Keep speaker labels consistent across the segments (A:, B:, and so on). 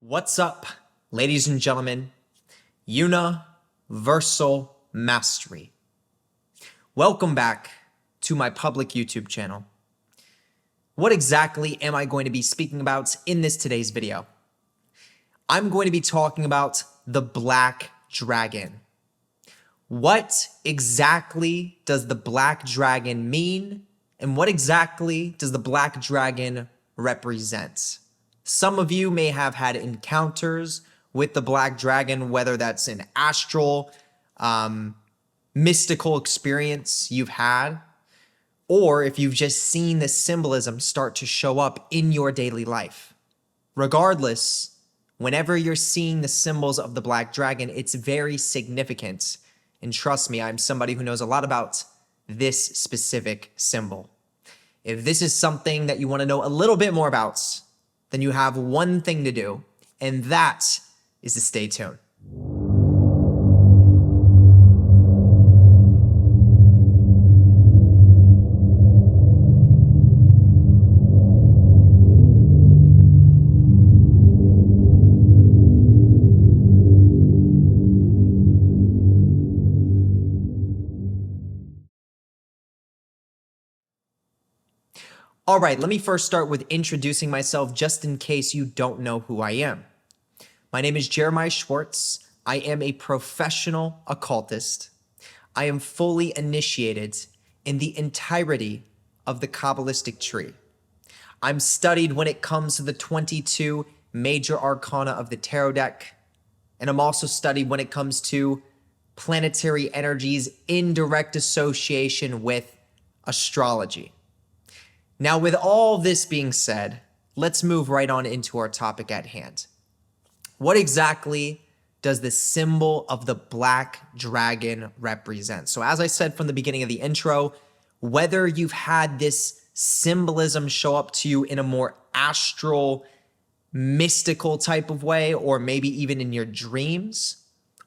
A: What's up, ladies and gentlemen? Universal Mastery. Welcome back to my public YouTube channel. What exactly am I going to be speaking about in today's video? I'm going to be talking about the Black Dragon. What exactly does the Black Dragon mean? And what exactly does the Black Dragon represent? Some of you may have had encounters with the Black Dragon, whether that's an astral, mystical experience you've had, or if you've just seen the symbolism start to show up in your daily life. Regardless, whenever you're seeing the symbols of the Black Dragon, it's very significant. And trust me, I'm somebody who knows a lot about this specific symbol. If this is something that you want to know a little bit more about, then you have one thing to do, and that is to stay tuned. All right, let me first start with introducing myself just in case you don't know who I am. My name is Jeremiah Schwartz. I am a professional occultist. I am fully initiated in the entirety of the Kabbalistic tree. I'm studied when it comes to the 22 major arcana of the tarot deck, and I'm also studied when it comes to planetary energies in direct association with astrology. Now, with all this being said, let's move right on into our topic at hand. What exactly does the symbol of the Black Dragon represent? So as I said from the beginning of the intro, whether you've had this symbolism show up to you in a more astral, mystical type of way, or maybe even in your dreams,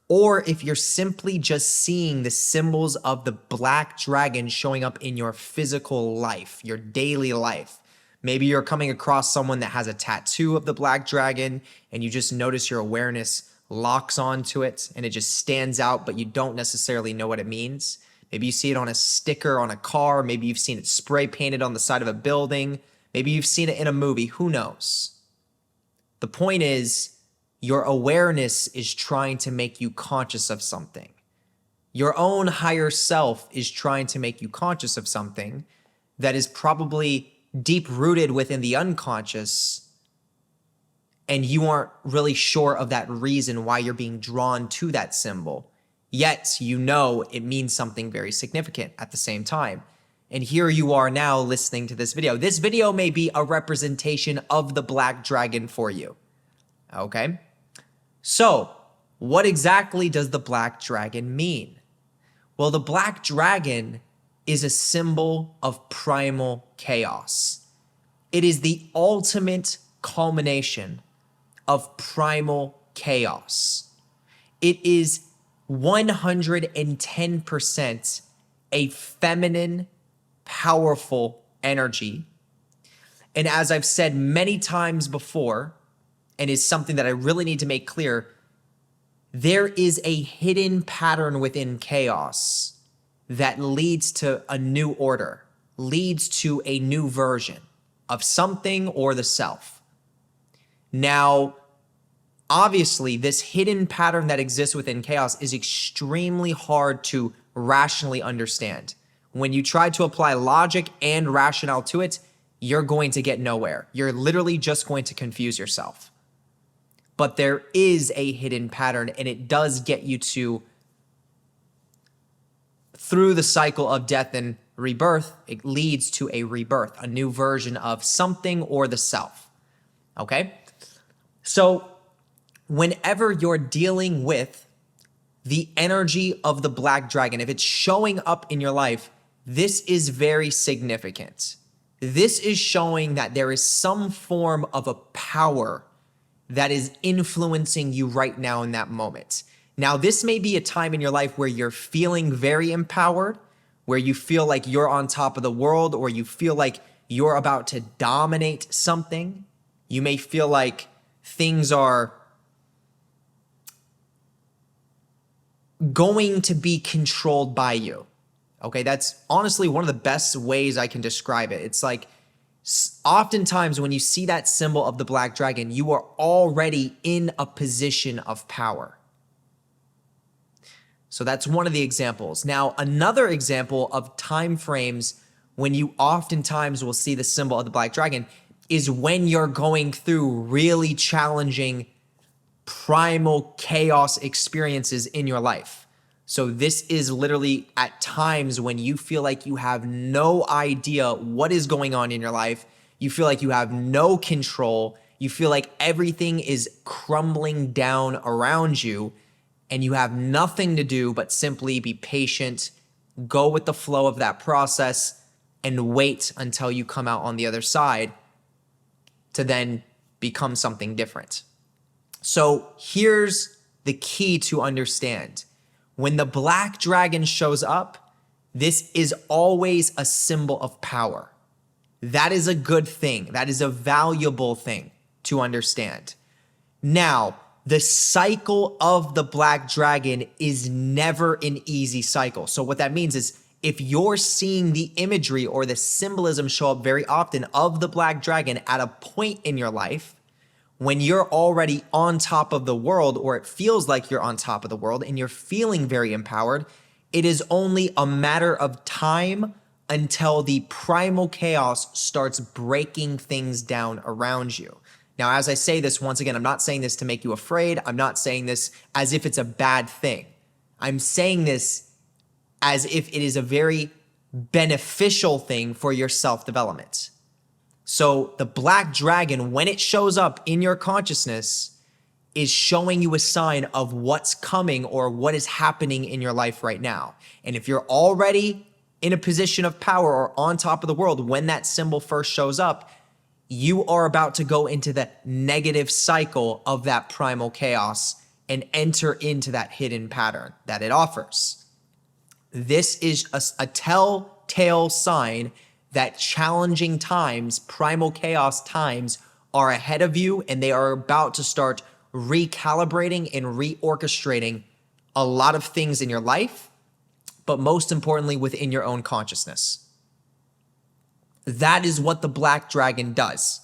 A: or if you're simply just seeing the symbols of the Black Dragon showing up in your physical life, your daily life. Maybe you're coming across someone that has a tattoo of the Black Dragon and you just notice your awareness locks onto it and it just stands out, but you don't necessarily know what it means. Maybe you see it on a sticker on a car. Maybe you've seen it spray painted on the side of a building. Maybe you've seen it in a movie. Who knows? The point is, your awareness is trying to make you conscious of something. Your own higher self is trying to make you conscious of something that is probably deep-rooted within the unconscious, and you aren't really sure of that reason why you're being drawn to that symbol. Yet, you know it means something very significant at the same time. And here you are now listening to this video. This video may be a representation of the Black Dragon for you. Okay? So, what exactly does the Black Dragon mean? Well, the Black Dragon is a symbol of primal chaos. It is the ultimate culmination of primal chaos. It is 110% a feminine, powerful energy. And as I've said many times before, and is something that I really need to make clear, there is a hidden pattern within chaos that leads to a new order, leads to a new version of something or the self. Now, obviously, this hidden pattern that exists within chaos is extremely hard to rationally understand. When you try to apply logic and rationale to it, you're going to get nowhere. You're literally just going to confuse yourself. But there is a hidden pattern, and it does get you to, through the cycle of death and rebirth, it leads to a rebirth, a new version of something or the self. Okay? So whenever you're dealing with the energy of the Black Dragon, if it's showing up in your life, this is very significant. This is showing that there is some form of a power that is influencing you right now in that moment. Now, this may be a time in your life where you're feeling very empowered, where you feel like you're on top of the world, or you feel like you're about to dominate something. You may feel like things are going to be controlled by you. Okay, that's honestly one of the best ways I can describe it. It's like oftentimes when you see that symbol of the black dragon, you are already in a position of power. So that's one of the examples. Now, another example of time frames when you oftentimes will see the symbol of the black dragon is when you're going through really challenging primal chaos experiences in your life. So this is literally at times when you feel like you have no idea what is going on in your life. You feel like you have no control. You feel like everything is crumbling down around you and you have nothing to do but simply be patient, go with the flow of that process, and wait until you come out on the other side to then become something different. So here's the key to understand. When the black dragon shows up, this is always a symbol of power. That is a good thing. That is a valuable thing to understand. Now, the cycle of the black dragon is never an easy cycle. So what that means is if you're seeing the imagery or the symbolism show up very often of the black dragon at a point in your life, when you're already on top of the world, or it feels like you're on top of the world and you're feeling very empowered, it is only a matter of time until the primal chaos starts breaking things down around you. Now, as I say this, once again, I'm not saying this to make you afraid. I'm not saying this as if it's a bad thing. I'm saying this as if it is a very beneficial thing for your self-development. So the black dragon, when it shows up in your consciousness, is showing you a sign of what's coming or what is happening in your life right now. And if you're already in a position of power or on top of the world when that symbol first shows up, you are about to go into the negative cycle of that primal chaos and enter into that hidden pattern that it offers. This is a telltale sign that challenging times, primal chaos times, are ahead of you and they are about to start recalibrating and reorchestrating a lot of things in your life, but most importantly within your own consciousness. That is what the black dragon does.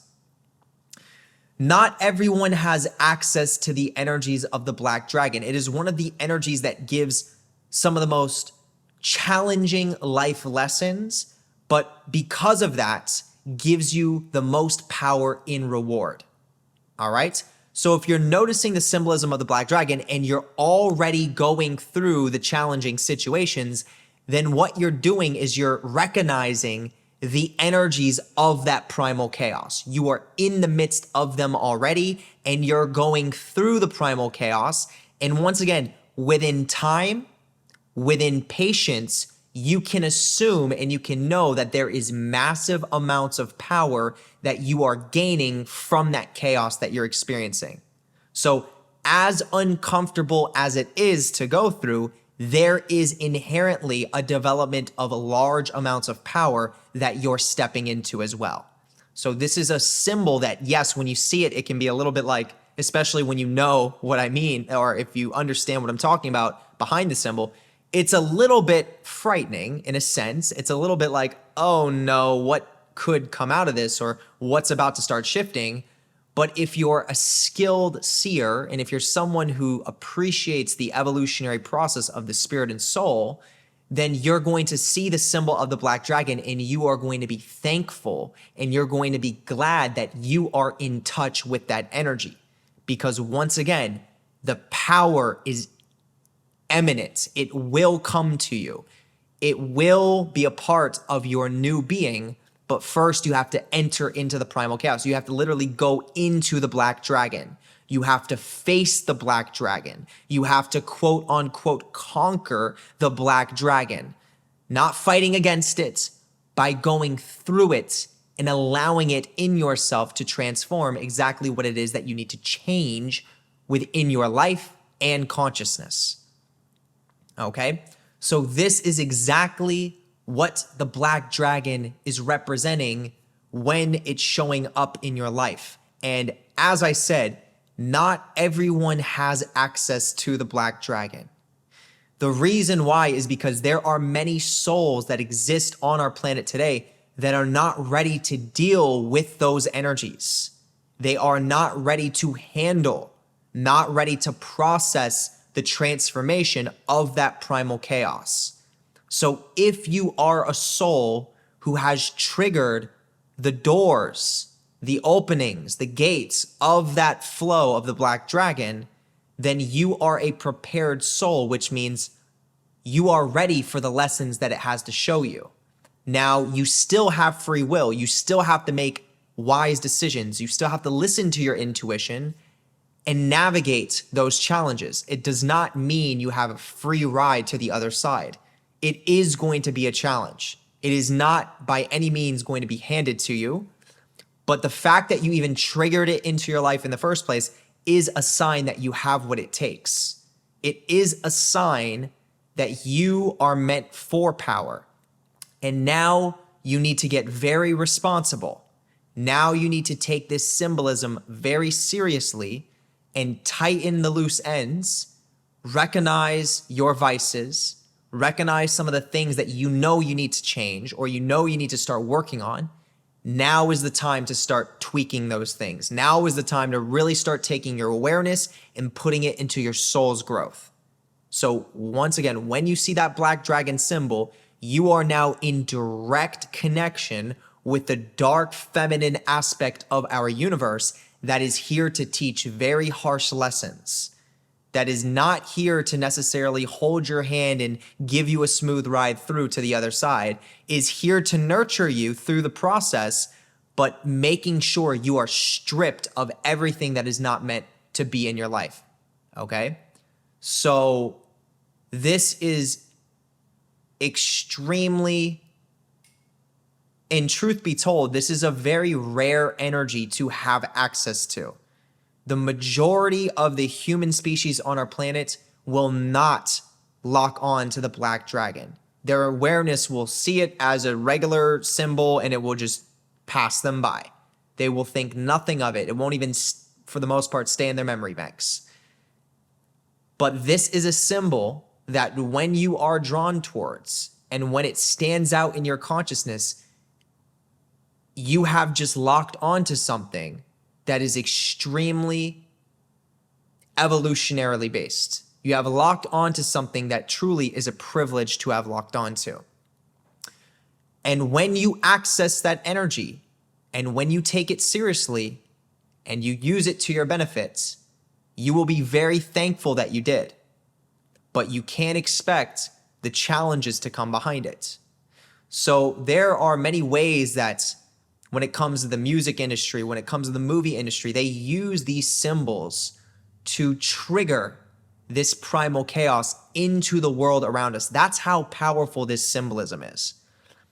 A: Not everyone has access to the energies of the black dragon. It is one of the energies that gives some of the most challenging life lessons, but because of that, gives you the most power in reward. All right? So if you're noticing the symbolism of the black dragon and you're already going through the challenging situations, then what you're doing is you're recognizing the energies of that primal chaos. You are in the midst of them already, and you're going through the primal chaos. And once again, within time, within patience, you can assume and you can know that there is massive amounts of power that you are gaining from that chaos that you're experiencing. So as uncomfortable as it is to go through, there is inherently a development of large amounts of power that you're stepping into as well. So this is a symbol that, yes, when you see it, it can be a little bit like, especially when you know what I mean, or if you understand what I'm talking about behind the symbol, it's a little bit frightening in a sense. It's a little bit like, oh no, what could come out of this, or what's about to start shifting? But if you're a skilled seer, and if you're someone who appreciates the evolutionary process of the spirit and soul, then you're going to see the symbol of the black dragon and you are going to be thankful and you're going to be glad that you are in touch with that energy. Because once again, the power is eminent. It will come to you. It will be a part of your new being. But first, you have to enter into the primal chaos. You have to literally go into the black dragon. You have to face the black dragon. You have to quote unquote conquer the black dragon. Not fighting against it, by going through it and allowing it in yourself to transform exactly what it is that you need to change within your life and consciousness. Okay? So this is exactly what the black dragon is representing when it's showing up in your life. And as I said, not everyone has access to the black dragon. The reason why is because there are many souls that exist on our planet today that are not ready to deal with those energies. They are not ready to handle, not ready to process the transformation of that primal chaos. So if you are a soul who has triggered the doors, the openings, the gates of that flow of the black dragon, then you are a prepared soul, which means you are ready for the lessons that it has to show you. Now, you still have free will. You still have to make wise decisions. You still have to listen to your intuition and navigate those challenges. It does not mean you have a free ride to the other side. It is going to be a challenge. It is not by any means going to be handed to you, but the fact that you even triggered it into your life in the first place is a sign that you have what it takes. It is a sign that you are meant for power. And now you need to get very responsible. Now you need to take this symbolism very seriously and tighten the loose ends, recognize your vices, recognize some of the things that you know you need to change or you know you need to start working on. Now is the time to start tweaking those things. Now is the time to really start taking your awareness and putting it into your soul's growth. So once again, when you see that black dragon symbol, you are now in direct connection with the dark feminine aspect of our universe that is here to teach very harsh lessons, that is not here to necessarily hold your hand and give you a smooth ride through to the other side, is here to nurture you through the process, but making sure you are stripped of everything that is not meant to be in your life, okay? So this is extremely, and truth be told, this is a very rare energy to have access to. The majority of the human species on our planet will not lock on to the black dragon. Their awareness will see it as a regular symbol and it will just pass them by. They will think nothing of it. It won't even, for the most part, stay in their memory banks. But this is a symbol that when you are drawn towards and when it stands out in your consciousness, you have just locked onto something that is extremely evolutionarily based. You have locked onto something that truly is a privilege to have locked onto. And when you access that energy and when you take it seriously and you use it to your benefits, you will be very thankful that you did. But you can't expect the challenges to come behind it. So there are many ways that when it comes to the music industry, when it comes to the movie industry, they use these symbols to trigger this primal chaos into the world around us. That's how powerful this symbolism is.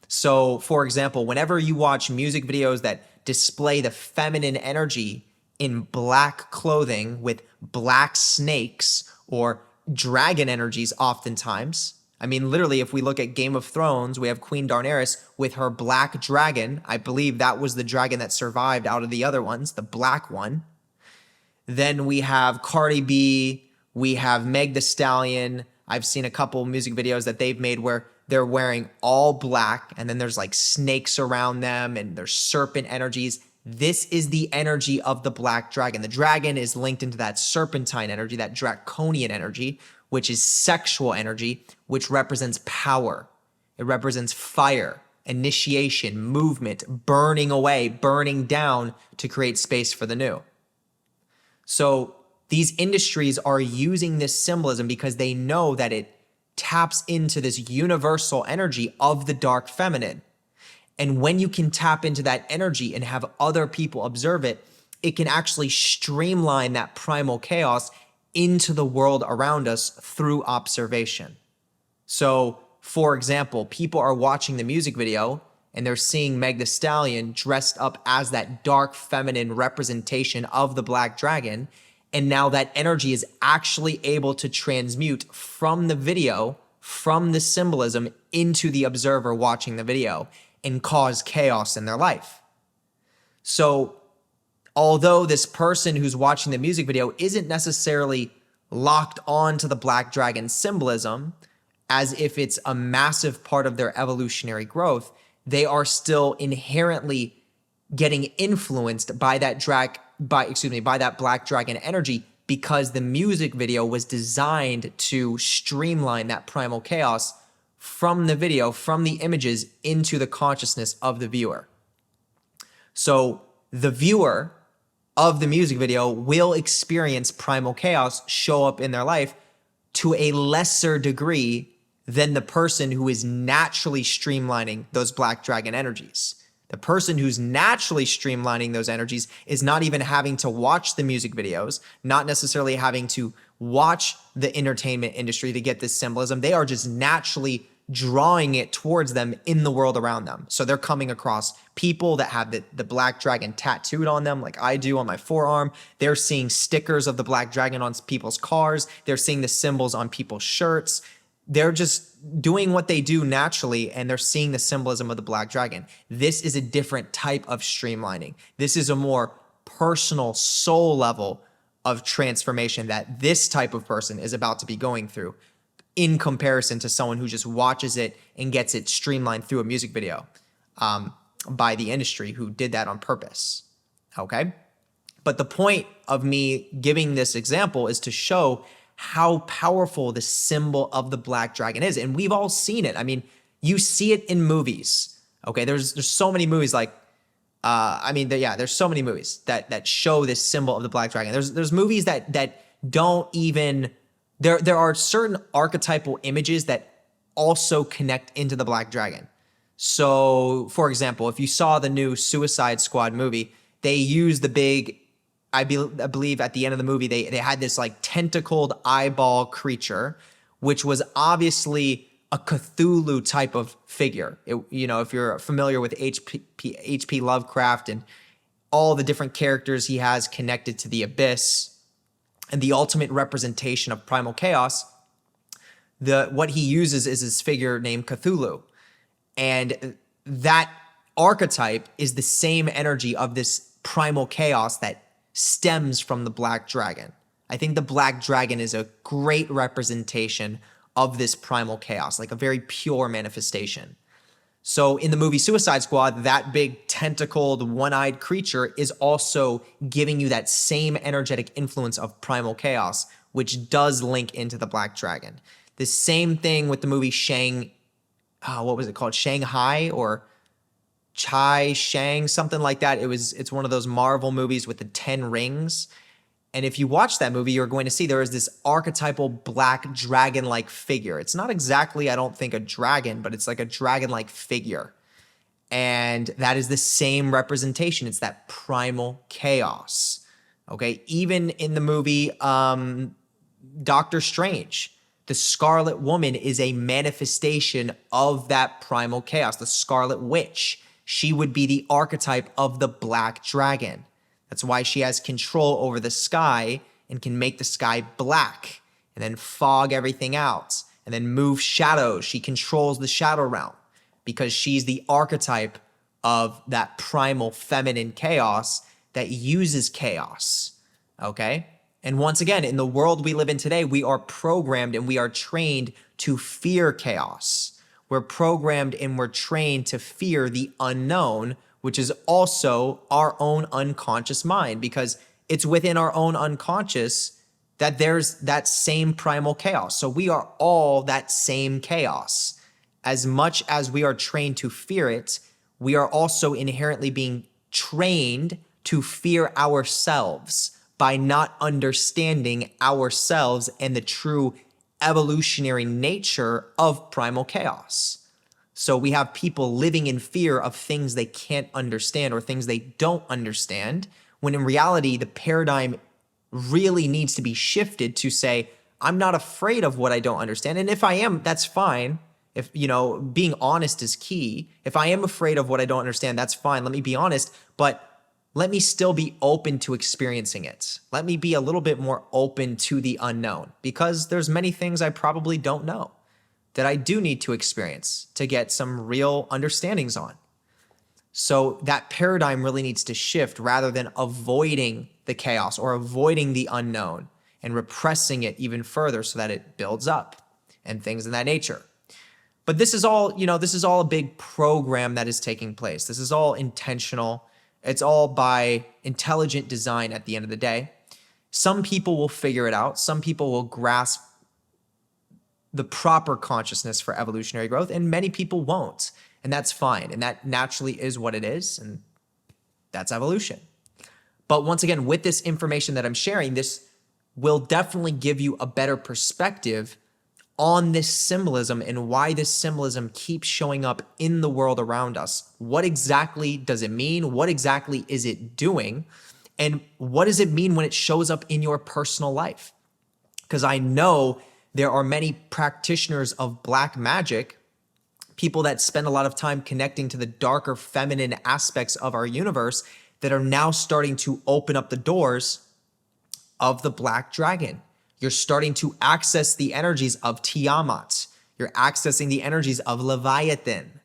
A: So, for example, whenever you watch music videos that display the feminine energy in black clothing with black snakes or dragon energies oftentimes, I mean, literally, if we look at Game of Thrones, we have Queen Daenerys with her black dragon. I believe that was the dragon that survived out of the other ones, the black one. Then we have Chr.A, we have Meg Thee Stallion. I've seen a couple music videos that they've made where they're wearing all black and then there's like snakes around them and there's serpent energies. This is the energy of the black dragon. The dragon is linked into that serpentine energy, that draconian energy, which is sexual energy, which represents power. It represents fire, initiation, movement, burning away, burning down to create space for the new. So these industries are using this symbolism because they know that it taps into this universal energy of the dark feminine. And when you can tap into that energy and have other people observe it, it can actually streamline that primal chaos into the world around us through observation. So, for example, people are watching the music video and they're seeing Meg Thee Stallion dressed up as that dark feminine representation of the black dragon. And now that energy is actually able to transmute from the video, from the symbolism into the observer watching the video and cause chaos in their life. So although this person who's watching the music video isn't necessarily locked on to the black dragon symbolism as if it's a massive part of their evolutionary growth, they are still inherently getting influenced by that by that black dragon energy, because the music video was designed to streamline that primal chaos from the video, from the images, into the consciousness of the viewer. So the viewer of the music video will experience primal chaos show up in their life to a lesser degree than the person who is naturally streamlining those black dragon energies. The person who's naturally streamlining those energies is not even having to watch the music videos, not necessarily having to watch the entertainment industry to get this symbolism. They are just naturally drawing it towards them in the world around them. So they're coming across people that have the black dragon tattooed on them, like I do on my forearm. They're seeing stickers of the black dragon on people's cars. They're seeing the symbols on people's shirts. They're just doing what they do naturally, and they're seeing the symbolism of the black dragon. This is a different type of streamlining. This is a more personal soul level of transformation that this type of person is about to be going through, in comparison to someone who just watches it and gets it streamlined through a music video by the industry who did that on purpose. Okay? But the point of me giving this example is to show how powerful the symbol of the black dragon is. And we've all seen it. I mean, you see it in movies. Okay, there's so many movies like, there's so many movies that show this symbol of the black dragon. There's movies that don't even, there are certain archetypal images that also connect into the black dragon. So, for example, if you saw the new Suicide Squad movie, they use the big, I believe at the end of the movie, they had this like tentacled eyeball creature, which was obviously a Cthulhu type of figure. If you're familiar with H.P. Lovecraft and all the different characters he has connected to the abyss and the ultimate representation of primal chaos, what he uses is this figure named Cthulhu. And that archetype is the same energy of this primal chaos that stems from the black dragon. I think the black dragon is a great representation of this primal chaos, like a very pure manifestation. So in the movie Suicide Squad, that big tentacled one-eyed creature is also giving you that same energetic influence of primal chaos, which does link into the black dragon. The same thing with the movie what was it called? Shanghai or Chai Shang, something like that. It's one of those Marvel movies with the 10 rings. And if you watch that movie, you're going to see there is this archetypal black dragon-like figure. It's not exactly, I don't think, a dragon, but it's like a dragon-like figure. And that is the same representation. It's that primal chaos. Okay, even in the movie Doctor Strange, the Scarlet Woman is a manifestation of that primal chaos. The Scarlet Witch, she would be the archetype of the black dragon. That's why she has control over the sky and can make the sky black and then fog everything out and then move shadows. She controls the shadow realm because she's the archetype of that primal feminine chaos that uses chaos. Okay? And once again, in the world we live in today, we are programmed and we are trained to fear chaos. We're programmed and we're trained to fear the unknown, which is also our own unconscious mind, because it's within our own unconscious that there's that same primal chaos. So we are all that same chaos. As much as we are trained to fear it, we are also inherently being trained to fear ourselves by not understanding ourselves and the true evolutionary nature of primal chaos. So we have people living in fear of things they can't understand or things they don't understand, when in reality, the paradigm really needs to be shifted to say, I'm not afraid of what I don't understand. And if I am, that's fine. If, being honest is key. If I am afraid of what I don't understand, that's fine. Let me be honest, but let me still be open to experiencing it. Let me be a little bit more open to the unknown, because there's many things I probably don't know that I do need to experience to get some real understandings on. So that paradigm really needs to shift rather than avoiding the chaos or avoiding the unknown and repressing it even further so that it builds up and things of that nature. But this is all, this is all a big program that is taking place. This is all intentional. It's all by intelligent design at the end of the day. Some people will figure it out. Some people will grasp the proper consciousness for evolutionary growth, and many people won't. And that's fine. And that naturally is what it is. And that's evolution. But once again, with this information that I'm sharing, this will definitely give you a better perspective on this symbolism and why this symbolism keeps showing up in the world around us. What exactly does it mean? What exactly is it doing? And what does it mean when it shows up in your personal life? Because I know there are many practitioners of black magic, people that spend a lot of time connecting to the darker feminine aspects of our universe that are now starting to open up the doors of the black dragon. You're starting to access the energies of Tiamat. You're accessing the energies of Leviathan,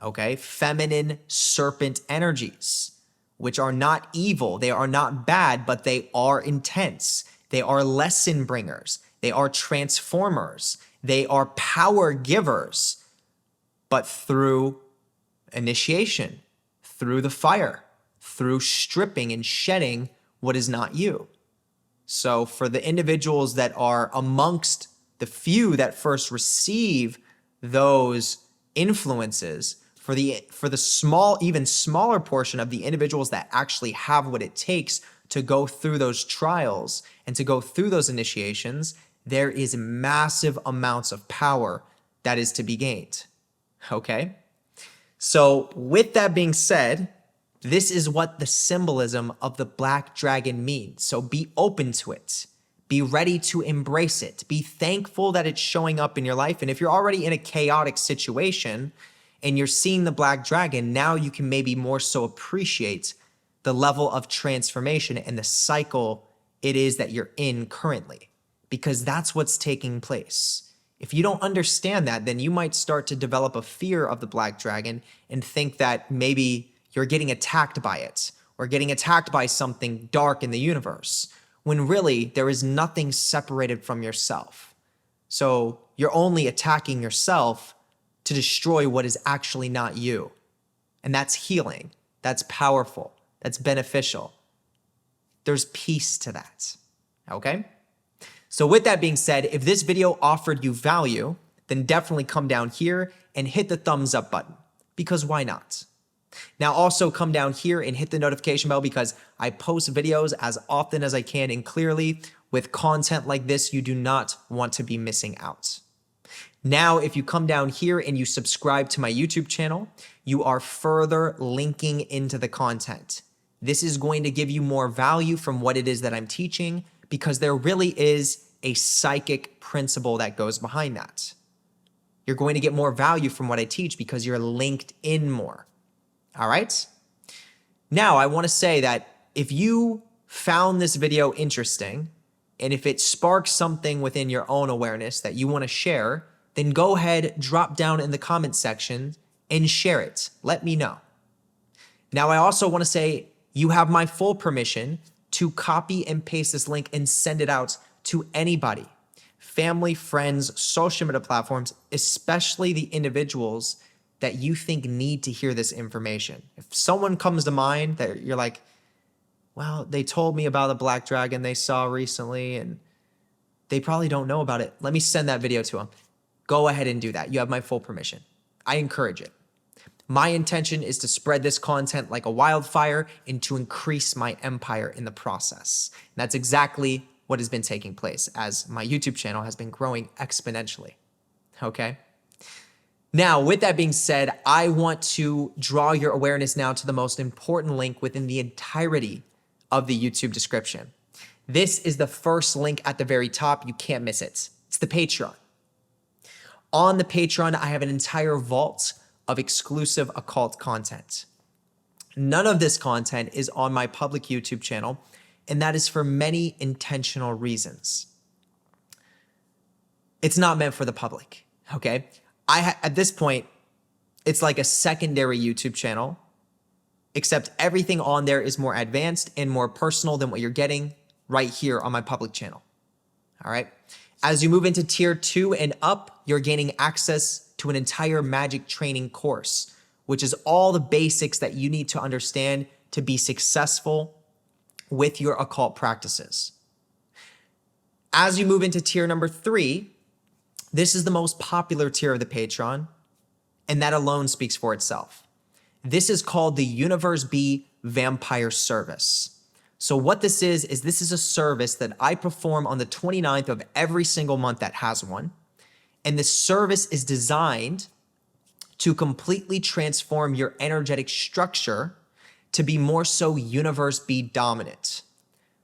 A: okay? Feminine serpent energies, which are not evil. They are not bad, but they are intense. They are lesson bringers. They are transformers. They are power givers, but through initiation, through the fire, through stripping and shedding what is not you. So for the individuals that are amongst the few that first receive those influences, for the small, even smaller portion of the individuals that actually have what it takes to go through those trials and to go through those initiations, there is massive amounts of power that is to be gained. Okay? So with that being said, this is what the symbolism of the black dragon means. So be open to it. Be ready to embrace it. Be thankful that it's showing up in your life. And if you're already in a chaotic situation and you're seeing the black dragon, now you can maybe more so appreciate the level of transformation and the cycle it is that you're in currently, because that's what's taking place. If you don't understand that, then you might start to develop a fear of the black dragon and think that maybe you're getting attacked by it or getting attacked by something dark in the universe, when really there is nothing separated from yourself. So you're only attacking yourself to destroy what is actually not you. And that's healing. That's powerful. That's beneficial. There's peace to that. Okay? So with that being said, if this video offered you value, then definitely come down here and hit the thumbs up button, because why not? Now also come down here and hit the notification bell, because I post videos as often as I can and clearly. With content like this, you do not want to be missing out. Now, if you come down here and you subscribe to my YouTube channel, you are further linking into the content. This is going to give you more value from what it is that I'm teaching, because there really is a psychic principle that goes behind that. You're going to get more value from what I teach because you're linked in more. All right? Now, I want to say that if you found this video interesting, and if it sparks something within your own awareness that you want to share, then go ahead, drop down in the comment section and share it. Let me know. Now, I also want to say you have my full permission to copy and paste this link and send it out to anybody, family, friends, social media platforms, especially the individuals that you think need to hear this information. If someone comes to mind that you're like, well, they told me about the black dragon they saw recently and they probably don't know about it, let me send that video to them. Go ahead and do that. You have my full permission. I encourage it. My intention is to spread this content like a wildfire and to increase my empire in the process. And that's exactly what has been taking place as my YouTube channel has been growing exponentially. Okay? Now, with that being said, I want to draw your awareness now to the most important link within the entirety of the YouTube description. This is the first link at the very top. You can't miss it. It's the Patreon. On the Patreon, I have an entire vault of exclusive occult content. None of this content is on my public YouTube channel, and that is for many intentional reasons. It's not meant for the public, okay? At this point, it's like a secondary YouTube channel except everything on there is more advanced and more personal than what you're getting right here on my public channel. All right. As you move into tier 2 and up, you're gaining access to an entire magic training course, which is all the basics that you need to understand to be successful with your occult practices. As you move into tier number 3, this is the most popular tier of the Patreon, and that alone speaks for itself. This is called the Universe.B Vampire Service. So what this is this is a service that I perform on the 29th of every single month that has one. And this service is designed to completely transform your energetic structure to be more so Universe.B dominant.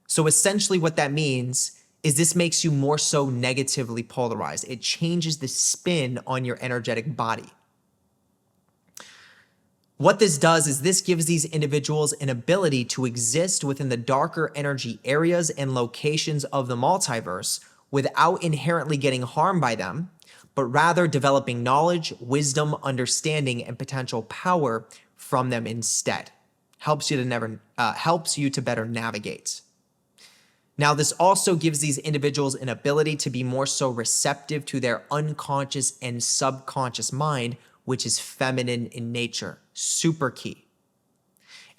A: So essentially what that means is this makes you more so negatively polarized. It changes the spin on your energetic body. What this does is this gives these individuals an ability to exist within the darker energy areas and locations of the multiverse without inherently getting harmed by them, but rather developing knowledge, wisdom, understanding, and potential power from them instead. Helps you to better navigate. Now, this also gives these individuals an ability to be more so receptive to their unconscious and subconscious mind, which is feminine in nature. Super key.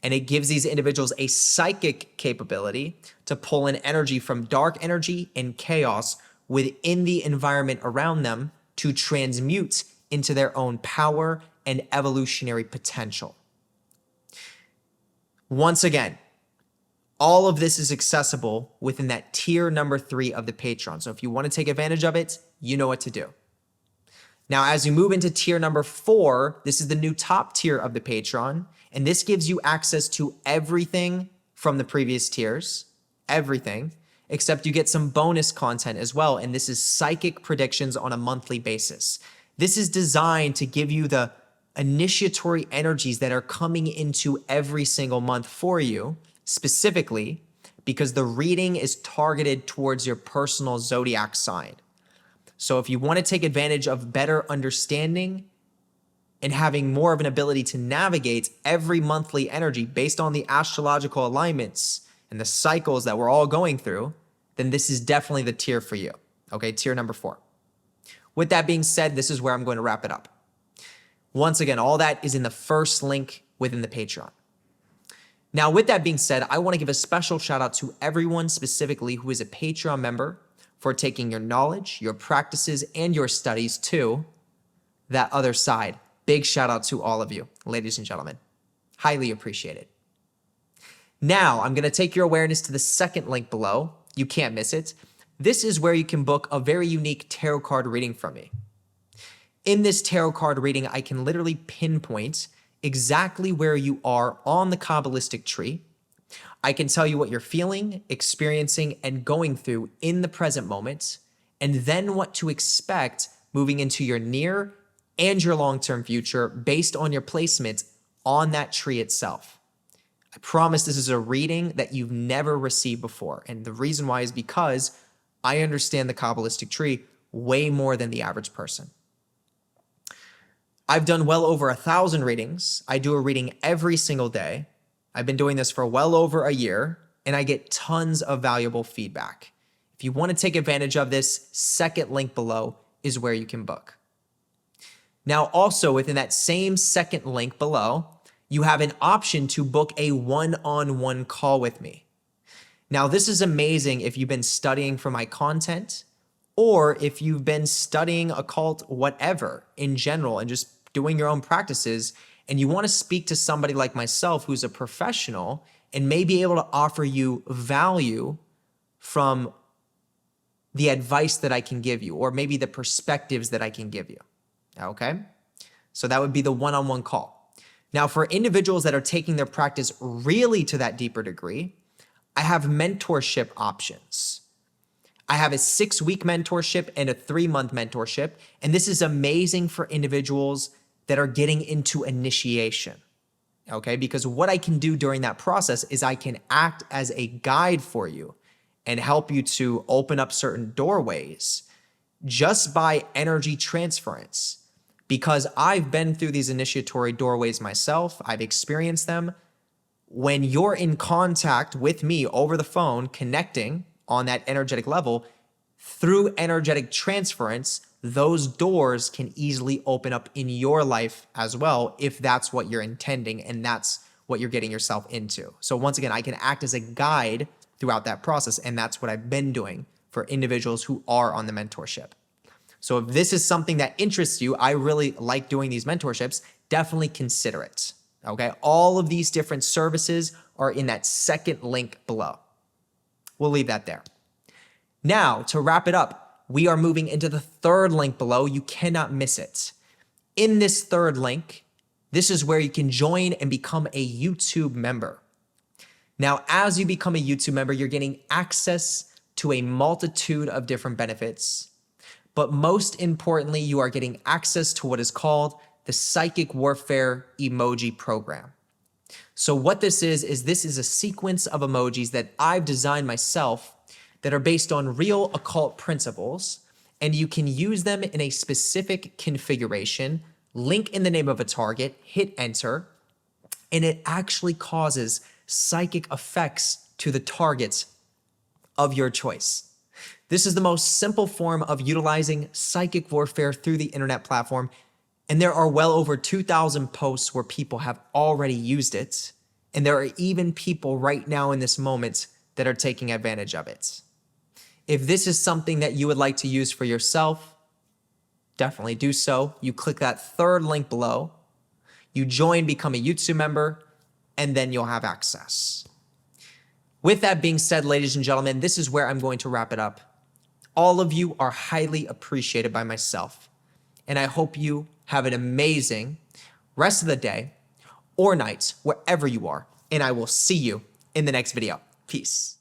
A: And it gives these individuals a psychic capability to pull in energy from dark energy and chaos within the environment around them to transmute into their own power and evolutionary potential. Once again, all of this is accessible within that tier number 3 of the Patreon. So if you want to take advantage of it, you know what to do. Now, as you move into tier number 4, this is the new top tier of the Patreon, and this gives you access to everything from the previous tiers, everything, except you get some bonus content as well, and this is psychic predictions on a monthly basis. This is designed to give you the initiatory energies that are coming into every single month for you, specifically because the reading is targeted towards your personal zodiac sign. So if you want to take advantage of better understanding and having more of an ability to navigate every monthly energy based on the astrological alignments and the cycles that we're all going through, then this is definitely the tier for you. Okay, tier number 4. With that being said, this is where I'm going to wrap it up. Once again, all that is in the first link within the Patreon. Now, with that being said, I want to give a special shout out to everyone specifically who is a Patreon member for taking your knowledge, your practices, and your studies to that other side. Big shout out to all of you, ladies and gentlemen. Highly appreciated. Now, I'm going to take your awareness to the second link below. You can't miss it. This is where you can book a very unique tarot card reading from me. In this tarot card reading, I can literally pinpoint exactly where you are on the Kabbalistic tree. I can tell you what you're feeling, experiencing, and going through in the present moment, and then what to expect moving into your near and your long-term future based on your placement on that tree itself. I promise this is a reading that you've never received before, and the reason why is because I understand the Kabbalistic tree way more than the average person. I've done well over 1,000 readings. I do a reading every single day. I've been doing this for well over a year, and I get tons of valuable feedback. If you want to take advantage of this, second link below is where you can book. Now, also within that same second link below, you have an option to book a one-on-one call with me. Now, this is amazing if you've been studying for my content, or if you've been studying occult whatever in general and just doing your own practices, and you want to speak to somebody like myself who's a professional and may be able to offer you value from the advice that I can give you, or maybe the perspectives that I can give you. Okay? So that would be the one-on-one call. Now, for individuals that are taking their practice really to that deeper degree, I have mentorship options. I have a 6-week mentorship and a 3-month mentorship, and this is amazing for individuals that are getting into initiation, okay? Because what I can do during that process is I can act as a guide for you and help you to open up certain doorways just by energy transference. Because I've been through these initiatory doorways myself, I've experienced them, when you're in contact with me over the phone, connecting on that energetic level, through energetic transference, those doors can easily open up in your life as well, if that's what you're intending and that's what you're getting yourself into. So once again, I can act as a guide throughout that process, and that's what I've been doing for individuals who are on the mentorship. So if this is something that interests you, I really like doing these mentorships, definitely consider it. Okay, all of these different services are in that second link below. We'll leave that there. Now, to wrap it up, we are moving into the third link below. You cannot miss it. In this third link, this is where you can join and become a YouTube member. Now, as you become a YouTube member, you're getting access to a multitude of different benefits. But most importantly, you are getting access to what is called the Psychic Warfare Emoji Program. So what this is this is a sequence of emojis that I've designed myself that are based on real occult principles, and you can use them in a specific configuration, link in the name of a target, hit enter, and it actually causes psychic effects to the targets of your choice. This is the most simple form of utilizing psychic warfare through the internet platform, and there are well over 2,000 posts where people have already used it, and there are even people right now in this moment that are taking advantage of it. If this is something that you would like to use for yourself, definitely do so. You click that third link below, you join, become a YouTube member, and then you'll have access. With that being said, ladies and gentlemen, this is where I'm going to wrap it up. All of you are highly appreciated by myself, and I hope you have an amazing rest of the day or night, wherever you are, and I will see you in the next video. Peace.